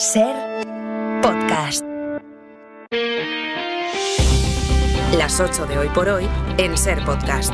Ser Podcast. Las 8 de Hoy por Hoy en Ser Podcast.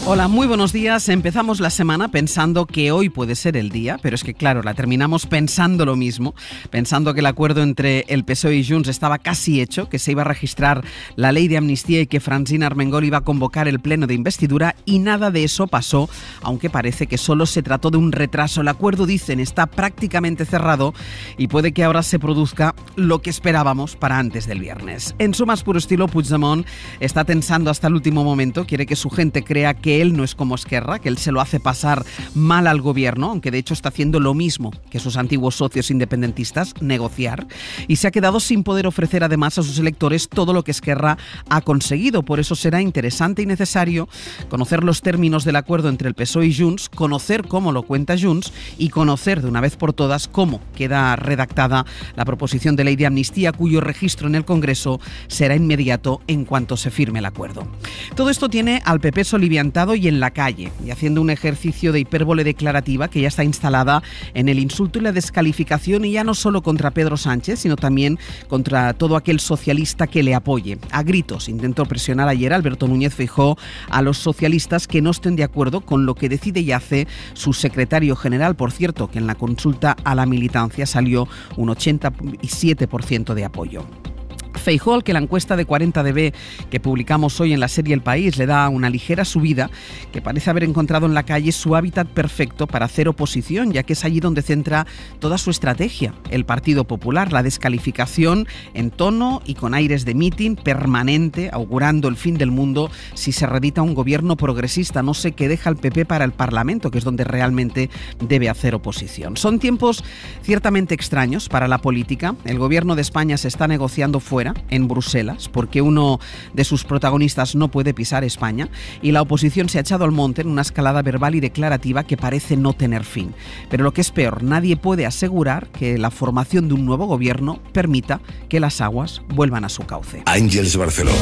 Hola, muy buenos días. Empezamos la semana pensando que hoy puede ser el día, pero es que claro, la terminamos pensando lo mismo, pensando que el acuerdo entre el PSOE y Junts estaba casi hecho, que se iba a registrar la ley de amnistía y que Francina Armengol iba a convocar el pleno de investidura, y nada de eso pasó, aunque parece que solo se trató de un retraso. El acuerdo, dicen, está prácticamente cerrado y puede que ahora se produzca lo que esperábamos para antes del viernes. En su más puro estilo, Puigdemont está tensando hasta el último momento, quiere que su gente crea que él no es como Esquerra, que él se lo hace pasar mal al gobierno, aunque de hecho está haciendo lo mismo que sus antiguos socios independentistas, negociar, y se ha quedado sin poder ofrecer además a sus electores todo lo que Esquerra ha conseguido. Por eso será interesante y necesario conocer los términos del acuerdo entre el PSOE y Junts, conocer cómo lo cuenta Junts y conocer de una vez por todas cómo queda redactada la proposición de ley de amnistía, cuyo registro en el Congreso será inmediato en cuanto se firme el acuerdo. Todo esto tiene al PP soliviantado y en la calle, y haciendo un ejercicio de hipérbole declarativa que ya está instalada en el insulto y la descalificación, y ya no solo contra Pedro Sánchez, sino también contra todo aquel socialista que le apoye. A gritos intentó presionar ayer Alberto Núñez Feijóo a los socialistas que no estén de acuerdo con lo que decide y hace su secretario general. Por cierto, que en la consulta a la militancia salió un 87% de apoyo. Feijóo, al que la encuesta de 40DB que publicamos hoy en la serie El País le da una ligera subida, que parece haber encontrado en la calle su hábitat perfecto para hacer oposición, ya que es allí donde centra toda su estrategia. El Partido Popular, la descalificación en tono y con aires de mitin permanente, augurando el fin del mundo si se reedita un gobierno progresista. No sé qué deja el PP para el Parlamento, que es donde realmente debe hacer oposición. Son tiempos ciertamente extraños para la política. El gobierno de España se está negociando fuera, en Bruselas, porque uno de sus protagonistas no puede pisar España, y la oposición se ha echado al monte en una escalada verbal y declarativa que parece no tener fin. Pero lo que es peor, nadie puede asegurar que la formación de un nuevo gobierno permita que las aguas vuelvan a su cauce. Ángeles Barceló.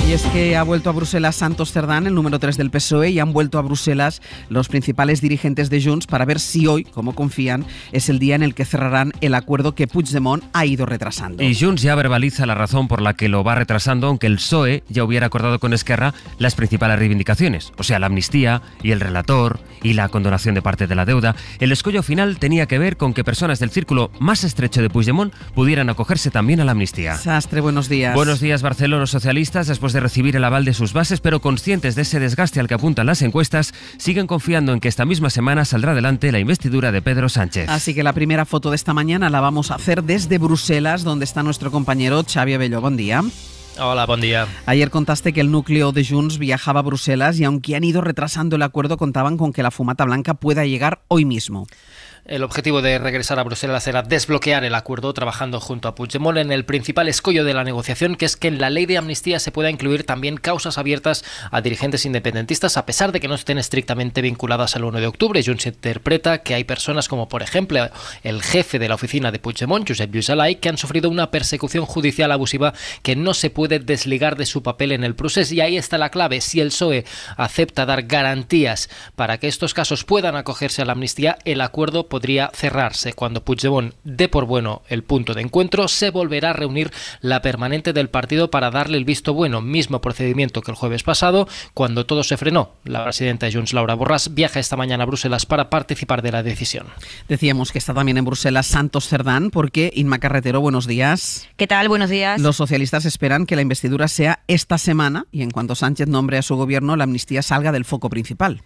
Y es que ha vuelto a Bruselas Santos Cerdán, el número 3 del PSOE, y han vuelto a Bruselas los principales dirigentes de Junts para ver si hoy, como confían, es el día en el que cerrarán el acuerdo que Puigdemont ha ido retrasando. Y Junts ya verbaliza la razón por la que lo va retrasando, aunque el PSOE ya hubiera acordado con Esquerra las principales reivindicaciones, o sea, la amnistía y el relator y la condonación de parte de la deuda. El escollo final tenía que ver con que personas del círculo más estrecho de Puigdemont pudieran acogerse también a la amnistía. Sastre, buenos días. Buenos días, Barceló. Los socialistas, después de recibir el aval de sus bases, pero conscientes de ese desgaste al que apuntan las encuestas, siguen confiando en que esta misma semana saldrá adelante la investidura de Pedro Sánchez. Así que la primera foto de esta mañana la vamos a hacer desde Bruselas, donde está nuestro compañero Xavi Abelló. Buen día. Hola, buen día. Ayer contaste que el núcleo de Junts viajaba a Bruselas y aunque han ido retrasando el acuerdo, contaban con que la fumata blanca pueda llegar hoy mismo. El objetivo de regresar a Bruselas era desbloquear el acuerdo trabajando junto a Puigdemont en el principal escollo de la negociación, que es que en la ley de amnistía se pueda incluir también causas abiertas a dirigentes independentistas, a pesar de que no estén estrictamente vinculadas al 1 de octubre. Junts interpreta que hay personas como, por ejemplo, el jefe de la oficina de Puigdemont, Josep Lluís Alay, que han sufrido una persecución judicial abusiva que no se puede desligar de su papel en el procés. Y ahí está la clave. Si el PSOE acepta dar garantías para que estos casos puedan acogerse a la amnistía, el acuerdo podría cerrarse. Cuando Puigdemont dé por bueno el punto de encuentro, se volverá a reunir la permanente del partido para darle el visto bueno. Mismo procedimiento que el jueves pasado, cuando todo se frenó. La presidenta de Junts, Laura Borràs, viaja esta mañana a Bruselas para participar de la decisión. Decíamos que está también en Bruselas Santos Cerdán, porque Inma Carretero, buenos días. ¿Qué tal? Buenos días. Los socialistas esperan que la investidura sea esta semana y en cuanto Sánchez nombre a su gobierno, la amnistía salga del foco principal.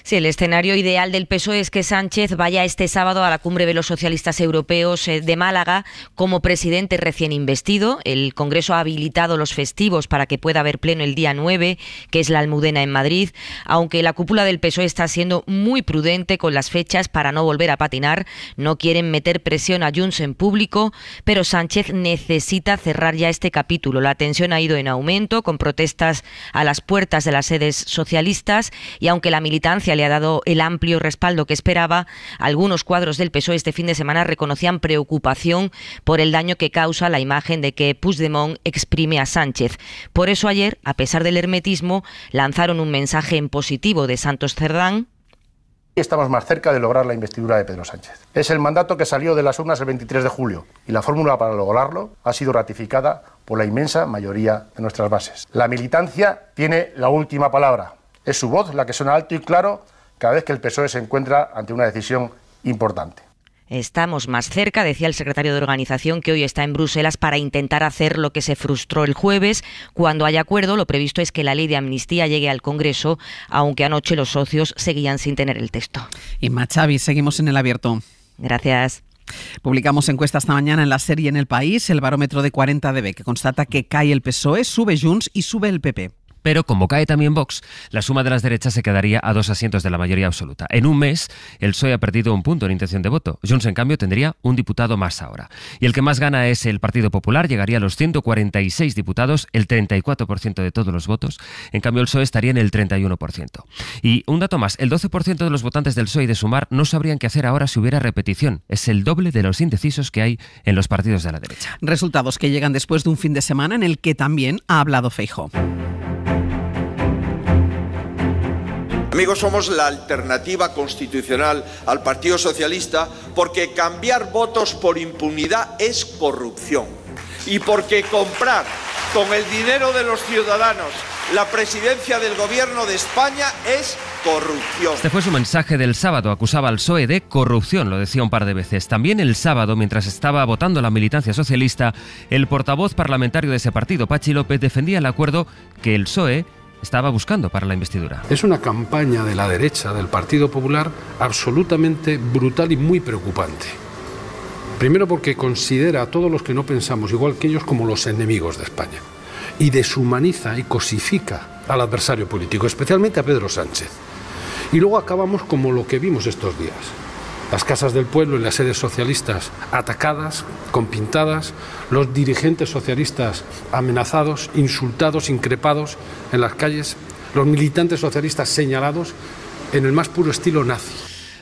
Sí, el escenario ideal del PSOE es que Sánchez vaya este sábado a la cumbre de los socialistas europeos de Málaga como presidente recién investido. El Congreso ha habilitado los festivos para que pueda haber pleno el día 9, que es la Almudena en Madrid, aunque la cúpula del PSOE está siendo muy prudente con las fechas para no volver a patinar. No quieren meter presión a Junts en público, pero Sánchez necesita cerrar ya este capítulo. La tensión ha ido en aumento, con protestas a las puertas de las sedes socialistas, y aunque la militancia le ha dado el amplio respaldo que esperaba, algunos cuadros del PSOE este fin de semana reconocían preocupación por el daño que causa la imagen de que Puigdemont exprime a Sánchez. Por eso ayer, a pesar del hermetismo, lanzaron un mensaje en positivo de Santos Cerdán. Estamos más cerca de lograr la investidura de Pedro Sánchez. Es el mandato que salió de las urnas el 23 de julio y la fórmula para lograrlo ha sido ratificada por la inmensa mayoría de nuestras bases. La militancia tiene la última palabra. Es su voz la que suena alto y claro cada vez que el PSOE se encuentra ante una decisión importante. Estamos más cerca, decía el secretario de organización, que hoy está en Bruselas para intentar hacer lo que se frustró el jueves. Cuando haya acuerdo, lo previsto es que la ley de amnistía llegue al Congreso, aunque anoche los socios seguían sin tener el texto. Inma, Xavi, seguimos en El Abierto. Gracias. Publicamos encuesta esta mañana en la serie En el País, el barómetro de 40DB, que constata que cae el PSOE, sube Junts y sube el PP. Pero como cae también Vox, la suma de las derechas se quedaría a 2 asientos de la mayoría absoluta. En un mes, el PSOE ha perdido un punto en intención de voto. Junts, en cambio, tendría un diputado más ahora. Y el que más gana es el Partido Popular, llegaría a los 146 diputados, el 34% de todos los votos. En cambio, el PSOE estaría en el 31%. Y un dato más, el 12% de los votantes del PSOE y de Sumar no sabrían qué hacer ahora si hubiera repetición. Es el doble de los indecisos que hay en los partidos de la derecha. Resultados que llegan después de un fin de semana en el que también ha hablado Feijóo. Amigos, somos la alternativa constitucional al Partido Socialista porque cambiar votos por impunidad es corrupción y porque comprar con el dinero de los ciudadanos la presidencia del Gobierno de España es corrupción. Este fue su mensaje del sábado. Acusaba al PSOE de corrupción, lo decía un par de veces. También el sábado, mientras estaba votando la militancia socialista, el portavoz parlamentario de ese partido, Patxi López, defendía el acuerdo que el PSOE estaba buscando para la investidura. Es una campaña de la derecha, del Partido Popular, absolutamente brutal y muy preocupante. Primero porque considera a todos los que no pensamos igual que ellos como los enemigos de España y deshumaniza y cosifica al adversario político, especialmente a Pedro Sánchez. Y luego acabamos como lo que vimos estos días. Las casas del pueblo y las sedes socialistas atacadas, con pintadas, los dirigentes socialistas amenazados, insultados, increpados en las calles, los militantes socialistas señalados en el más puro estilo nazi.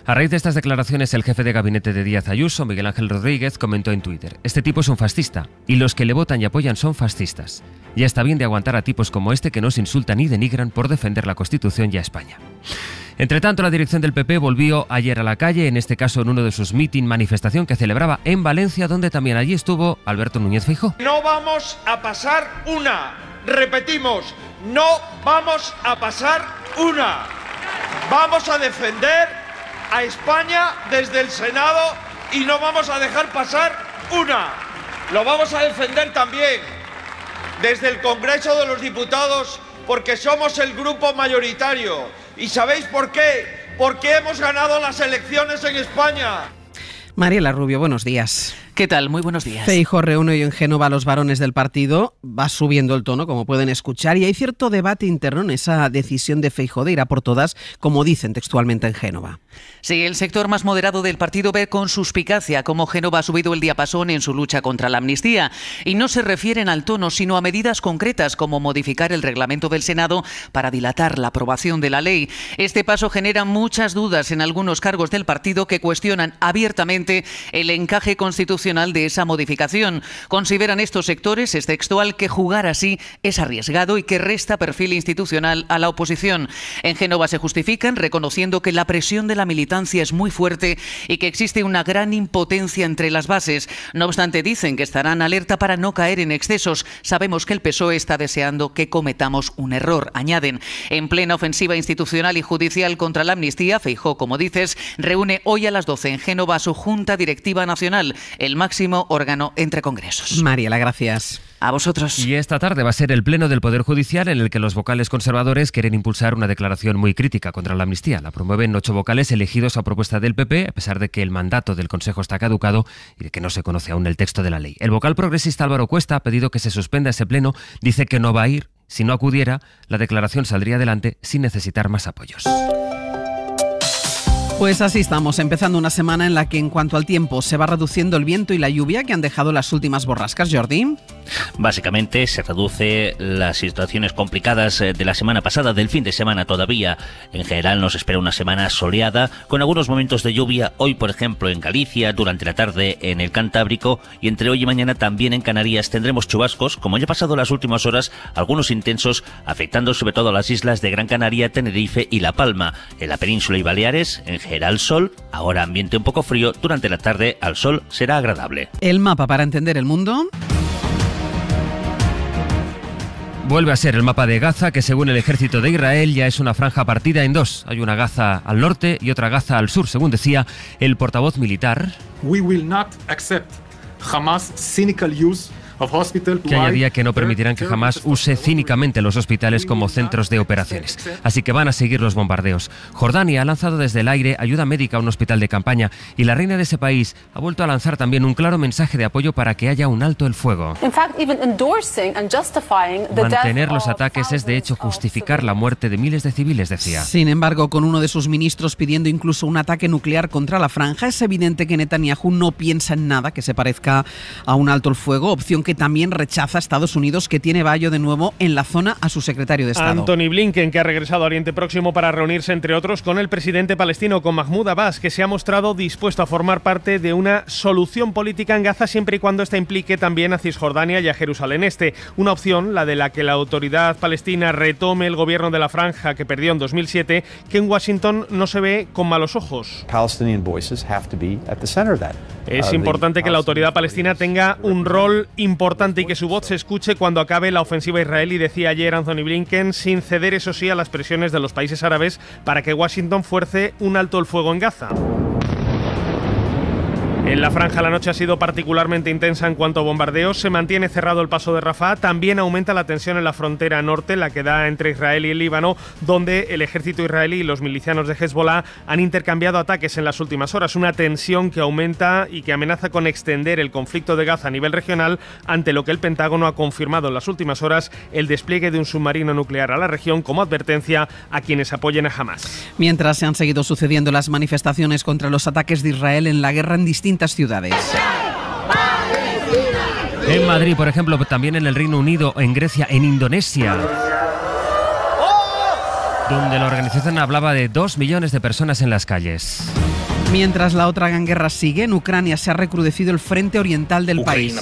A raíz de estas declaraciones, el jefe de gabinete de Díaz Ayuso, Miguel Ángel Rodríguez, comentó en Twitter: este tipo es un fascista y los que le votan y apoyan son fascistas. Ya está bien de aguantar a tipos como este que nos insultan y denigran por defender la Constitución y a España. Entre tanto, la dirección del PP volvió ayer a la calle, en este caso en uno de sus manifestación que celebraba en Valencia, donde también allí estuvo Alberto Núñez Feijóo. No vamos a pasar una. Repetimos, no vamos a pasar una. Vamos a defender a España desde el Senado y no vamos a dejar pasar una. Lo vamos a defender también desde el Congreso de los Diputados porque somos el grupo mayoritario. ¿Y sabéis por qué? Porque hemos ganado las elecciones en España. Mariela Rubio, buenos días. ¿Qué tal? Muy buenos días. Feijóo reúne hoy en Génova a los varones del partido. Va subiendo el tono, como pueden escuchar, y hay cierto debate interno en esa decisión de Feijóo de ir a por todas, como dicen textualmente en Génova. Sí, el sector más moderado del partido ve con suspicacia cómo Génova ha subido el diapasón en su lucha contra la amnistía. Y no se refieren al tono, sino a medidas concretas como modificar el reglamento del Senado para dilatar la aprobación de la ley. Este paso genera muchas dudas en algunos cargos del partido que cuestionan abiertamente el encaje constitucional de esa modificación. Consideran estos sectores, es textual, que jugar así es arriesgado y que resta perfil institucional a la oposición. En Génova se justifican reconociendo que la presión de la militancia es muy fuerte y que existe una gran impotencia entre las bases. No obstante, dicen que estarán alerta para no caer en excesos. Sabemos que el PSOE está deseando que cometamos un error, añaden. En plena ofensiva institucional y judicial contra la amnistía, Feijóo, como dices, reúne hoy a las 12 en Génova su Junta Directiva Nacional, el máximo órgano entre congresos. Mariela, gracias. A vosotros. Y esta tarde va a ser el pleno del Poder Judicial en el que los vocales conservadores quieren impulsar una declaración muy crítica contra la amnistía. La promueven 8 vocales elegidos a propuesta del PP, a pesar de que el mandato del Consejo está caducado y de que no se conoce aún el texto de la ley. El vocal progresista Álvaro Cuesta ha pedido que se suspenda ese pleno. Dice que no va a ir. Si no acudiera, la declaración saldría adelante sin necesitar más apoyos. Pues así estamos, empezando una semana en la que en cuanto al tiempo se va reduciendo el viento y la lluvia que han dejado las últimas borrascas, Jordi. Básicamente se reduce las situaciones complicadas de la semana pasada, del fin de semana todavía. En general nos espera una semana soleada, con algunos momentos de lluvia, hoy por ejemplo en Galicia, durante la tarde en el Cantábrico, y entre hoy y mañana también en Canarias tendremos chubascos, como ya ha pasado las últimas horas, algunos intensos, afectando sobre todo a las islas de Gran Canaria, Tenerife y La Palma. En la península y Baleares, en general sol, ahora ambiente un poco frío, durante la tarde al sol será agradable. El mapa para entender el mundo. Vuelve a ser el mapa de Gaza, que según el ejército de Israel ya es una franja partida en dos. Hay una Gaza al norte y otra Gaza al sur, según decía el portavoz militar. We will not accept Hamas' cynical use que añadía que no permitirán que Hamas use cínicamente los hospitales como centros de operaciones. Así que van a seguir los bombardeos. Jordania ha lanzado desde el aire ayuda médica a un hospital de campaña y la reina de ese país ha vuelto a lanzar también un claro mensaje de apoyo para que haya un alto el fuego. Mantener los ataques es de hecho justificar la muerte de miles de civiles, decía. Sin embargo, con uno de sus ministros pidiendo incluso un ataque nuclear contra la franja, es evidente que Netanyahu no piensa en nada que se parezca a un alto el fuego, opción que también rechaza Estados Unidos, que tiene vallo de nuevo en la zona a su secretario de Estado. Anthony Blinken, que ha regresado a Oriente Próximo para reunirse, entre otros, con el presidente palestino, con Mahmoud Abbas, que se ha mostrado dispuesto a formar parte de una solución política en Gaza siempre y cuando esta implique también a Cisjordania y a Jerusalén Este. Una opción, la de la que la autoridad palestina retome el gobierno de la franja que perdió en 2007, que en Washington no se ve con malos ojos. Es importante que la autoridad palestina tenga un rol importante y que su voz se escuche cuando acabe la ofensiva israelí, decía ayer Anthony Blinken, sin ceder, eso sí, a las presiones de los países árabes para que Washington fuerce un alto el fuego en Gaza. En la franja la noche ha sido particularmente intensa en cuanto a bombardeos. Se mantiene cerrado el paso de Rafah. También aumenta la tensión en la frontera norte, la que da entre Israel y el Líbano, donde el ejército israelí y los milicianos de Hezbollah han intercambiado ataques en las últimas horas. Una tensión que aumenta y que amenaza con extender el conflicto de Gaza a nivel regional, ante lo que el Pentágono ha confirmado en las últimas horas el despliegue de un submarino nuclear a la región como advertencia a quienes apoyen a Hamas. Mientras se han seguido sucediendo las manifestaciones contra los ataques de Israel en la guerra en distintas ciudades. En Madrid, por ejemplo, también en el Reino Unido, en Grecia, en Indonesia, donde la organización hablaba de 2 millones de personas en las calles. Mientras la otra gran guerra sigue, en Ucrania se ha recrudecido el frente oriental del país.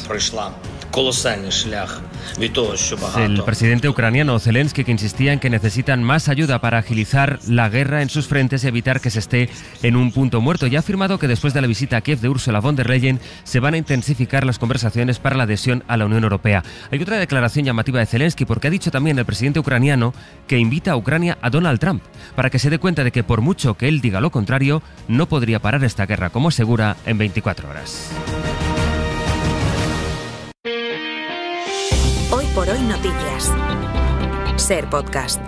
El presidente ucraniano Zelensky, que insistía en que necesitan más ayuda para agilizar la guerra en sus frentes y evitar que se esté en un punto muerto, y ha afirmado que después de la visita a Kiev de Ursula von der Leyen se van a intensificar las conversaciones para la adhesión a la Unión Europea. Hay otra declaración llamativa de Zelensky, porque ha dicho también el presidente ucraniano que invita a Ucrania a Donald Trump para que se dé cuenta de que por mucho que él diga lo contrario, no podría parar esta guerra, como asegura, en 24 horas. Hoy por hoy noticias. Ser podcast.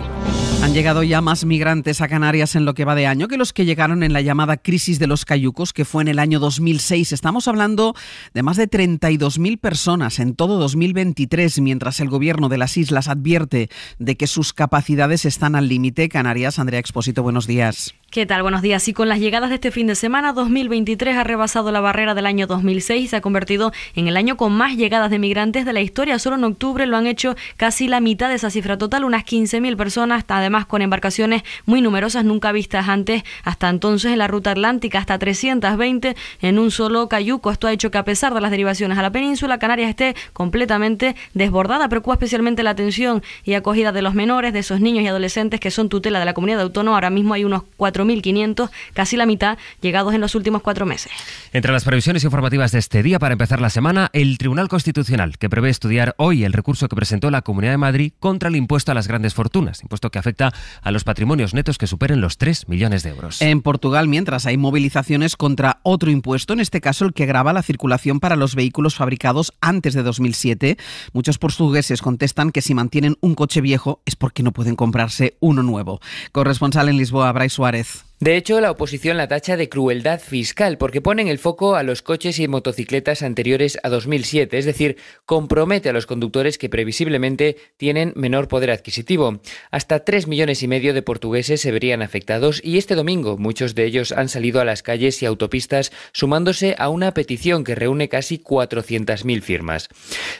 Han llegado ya más migrantes a Canarias en lo que va de año que los que llegaron en la llamada crisis de los cayucos, que fue en el año 2006. Estamos hablando de más de 32.000 personas en todo 2023, mientras el gobierno de las islas advierte de que sus capacidades están al límite. Canarias, Andrea Expósito, buenos días. ¿Qué tal? Buenos días. Y con las llegadas de este fin de semana, 2023 ha rebasado la barrera del año 2006 y se ha convertido en el año con más llegadas de migrantes de la historia. Solo en octubre lo han hecho casi la mitad de esa cifra total, unas 15.000 personas, además con embarcaciones muy numerosas, nunca vistas antes. Hasta entonces en la ruta atlántica, hasta 320 en un solo cayuco. Esto ha hecho que, a pesar de las derivaciones a la península, Canarias esté completamente desbordada. Preocupa especialmente la atención y acogida de los menores, de esos niños y adolescentes que son tutela de la comunidad autónoma. Ahora mismo hay unos 4.500, casi la mitad, llegados en los últimos 4 meses. Entre las previsiones informativas de este día, para empezar la semana, el Tribunal Constitucional, que prevé estudiar hoy el recurso que presentó la Comunidad de Madrid contra el impuesto a las grandes fortunas, impuesto que afecta a los patrimonios netos que superen los 3 millones de euros. En Portugal, mientras, hay movilizaciones contra otro impuesto, en este caso el que grava la circulación para los vehículos fabricados antes de 2007. Muchos portugueses contestan que si mantienen un coche viejo es porque no pueden comprarse uno nuevo. Corresponsal en Lisboa, Brais Suárez. De hecho, la oposición la tacha de crueldad fiscal porque ponen el foco a los coches y motocicletas anteriores a 2007, es decir, compromete a los conductores que previsiblemente tienen menor poder adquisitivo. Hasta 3,5 millones de portugueses se verían afectados y este domingo muchos de ellos han salido a las calles y autopistas sumándose a una petición que reúne casi 400.000 firmas.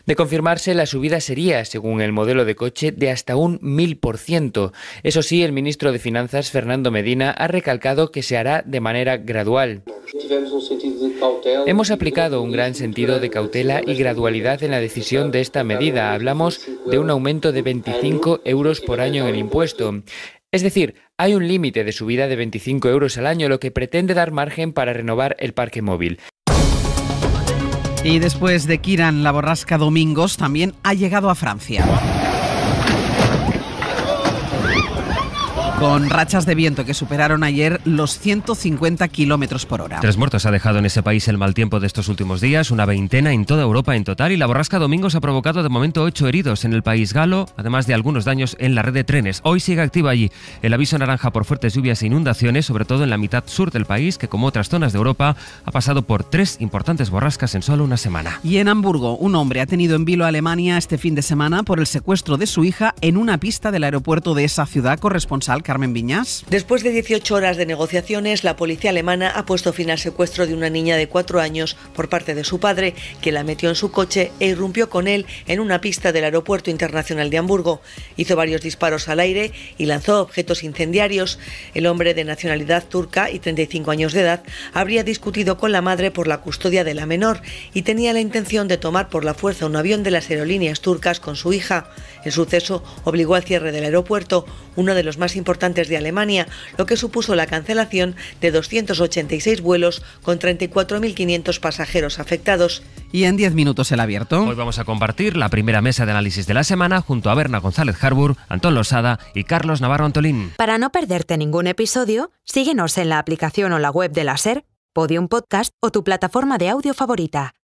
De confirmarse, la subida sería, según el modelo de coche, de hasta un 1000%. Eso sí, el ministro de Finanzas, Fernando Medina, ha recalcado que se hará de manera gradual. Hemos aplicado un gran sentido de cautela y gradualidad en la decisión de esta medida. Hablamos de un aumento de 25 euros por año en el impuesto. Es decir, hay un límite de subida de 25 euros al año, lo que pretende dar margen para renovar el parque móvil. Y después de Kiran, la borrasca Domingos también ha llegado a Francia. Con rachas de viento que superaron ayer los 150 kilómetros por hora. 3 muertos ha dejado en ese país el mal tiempo de estos últimos días, una veintena en toda Europa en total, y la borrasca Domingos ha provocado de momento 8 heridos en el país galo, además de algunos daños en la red de trenes. Hoy sigue activa allí el aviso naranja por fuertes lluvias e inundaciones, sobre todo en la mitad sur del país, que como otras zonas de Europa ha pasado por 3 importantes borrascas en solo una semana. Y en Hamburgo, un hombre ha tenido en vilo a Alemania este fin de semana por el secuestro de su hija en una pista del aeropuerto de esa ciudad. Corresponsal Carmen Viñas. Después de 18 horas de negociaciones, la policía alemana ha puesto fin al secuestro de una niña de 4 años por parte de su padre, que la metió en su coche e irrumpió con él en una pista del Aeropuerto Internacional de Hamburgo. Hizo varios disparos al aire y lanzó objetos incendiarios. El hombre, de nacionalidad turca y 35 años de edad, habría discutido con la madre por la custodia de la menor y tenía la intención de tomar por la fuerza un avión de las aerolíneas turcas con su hija. El suceso obligó al cierre del aeropuerto, uno de los más importantes de Alemania, lo que supuso la cancelación de 286 vuelos con 34.500 pasajeros afectados. Y en 10 minutos el abierto. Hoy vamos a compartir la primera mesa de análisis de la semana junto a Berna González Harbour, Antón Losada y Carlos Navarro Antolín. Para no perderte ningún episodio, síguenos en la aplicación o la web de la SER, Podium Podcast o tu plataforma de audio favorita.